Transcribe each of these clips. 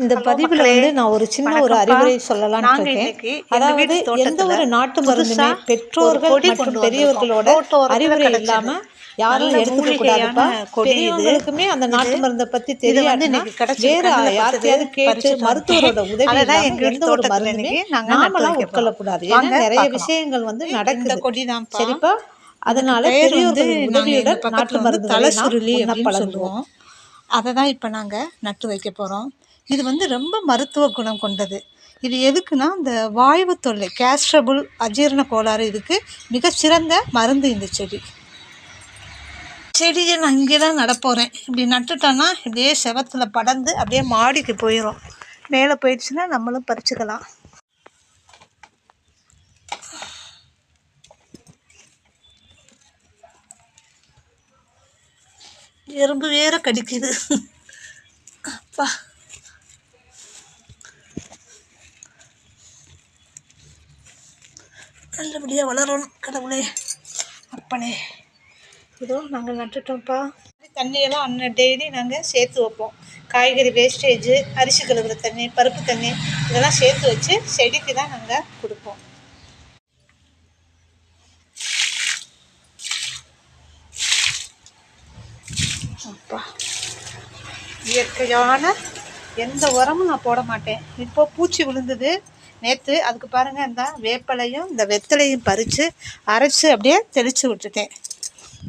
இந்த பதிவில் வந்து நான் ஒரு சின்ன ஒரு அறிவுரை சொல்லலாம்னு இருக்கேன். அதாவது எந்த ஒரு நாட்டு மருந்துமே பெற்றோர்கள் மற்றும் பெரியவர்களோட அறிவுரை இல்லாம யாரும் எடுத்துக்க கூடாதுப்பா. பெரியவங்களுக்குமே அந்த நாட்டு மருந்தை பத்தி தெரியாதுன்னா வேற யார்கிட்டயாவது கேட்டு மருத்துவரோட உதவி இல்லாம எந்த ஒரு மருந்துமே நாமெல்லாம் உட்கொள்ளக்கூடாது. ஏன்னா நிறைய விஷயங்கள் வந்து நடக்குது. சரிப்பா? அதனால பெரியவர்களின் உதவியுடன் நாட்டு மருந்து தலைசுருளி அப்படின்னு சொல்லுவோம். அதை தான் இப்போ நாங்கள் நட்டு வைக்க போகிறோம். இது வந்து ரொம்ப மருத்துவ குணம் கொண்டது. இது எதுக்குன்னா இந்த வாய்வு தொல்லை, கேஸ்ட்ரபுள், அஜீரண கோளாறு இதுக்கு மிகச்சிறந்த மருந்து இந்த செடியை நான் இங்கே தான் நடப்போகிறேன். இப்படி நட்டுட்டோன்னா இப்படியே செவத்தில் படர்ந்து அப்படியே மாடிக்கு போயிடும். மேலே போயிடுச்சுன்னா நம்மளும் பறிச்சுக்கலாம். எறும்பு வேற கடிக்குது. அப்பா, நல்லபடியாக வளரணும் கடவுளே, அப்பனே. இதோ நாங்கள் நட்டுட்டோம்ப்பா. தண்ணியெல்லாம் அன்ன டெய்லி நாங்கள் சேர்த்து வைப்போம். காய்கறி வேஸ்டேஜு, அரிசி கழுவுற தண்ணி, பருப்பு தண்ணி இதெல்லாம் சேர்த்து வச்சு செடிக்கு தான் நாங்கள் கொடுப்போம். அப்பா, இயற்கையான எந்த உரமும் நான் போட மாட்டேன். இப்போ பூச்சி விழுந்தது நேற்று, அதுக்கு பாருங்கள் இந்த வேப்பலையும் இந்த வெத்தலையும் பறித்து அரைச்சி அப்படியே தெளித்து விட்டுட்டேன்.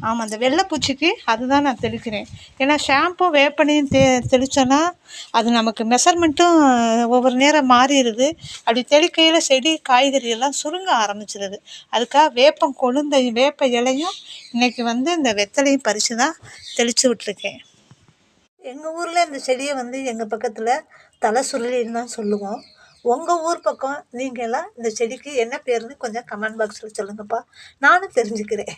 ஆமாம், அந்த வெள்ளைப்பூச்சிக்கு அதுதான் நான் தெளிக்கிறேன். ஏன்னா ஷாம்பும் வேப்பனையும் தெளித்தோன்னா அது நமக்கு மெஷர்மெண்ட்டும் ஒவ்வொரு நேரம் மாறிடுது. அப்படி தெளிக்கையில் செடி காய்கறி எல்லாம் சுருங்க ஆரம்பிச்சிடுது. அதுக்காக வேப்பம் கொழுந்தையும் வேப்ப இலையும் இன்றைக்கி வந்து இந்த வெத்தலையும் பறித்து தான் தெளித்து விட்டுருக்கேன். எங்கள் ஊரில் இந்த செடியை வந்து எங்கள் பக்கத்தில் தலை சுருளின்னு தான் சொல்லுவோம். உங்கள் ஊர் பக்கம் நீங்கள்லாம் இந்த செடிக்கு என்ன பேருன்னு கொஞ்சம் கமெண்ட் பாக்ஸில் சொல்லுங்கப்பா, நானும் தெரிஞ்சுக்கிறேன்.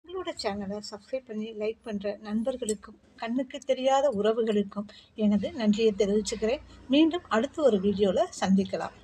எங்களோட சேனலை சப்ஸ்கிரைப் பண்ணி லைக் பண்ணுற நண்பர்களுக்கும் கண்ணுக்கு தெரியாத உறவுகளுக்கும் எனது நன்றியை தெரிவிச்சுக்கிறேன். மீண்டும் அடுத்த ஒரு வீடியோவில் சந்திக்கலாம்.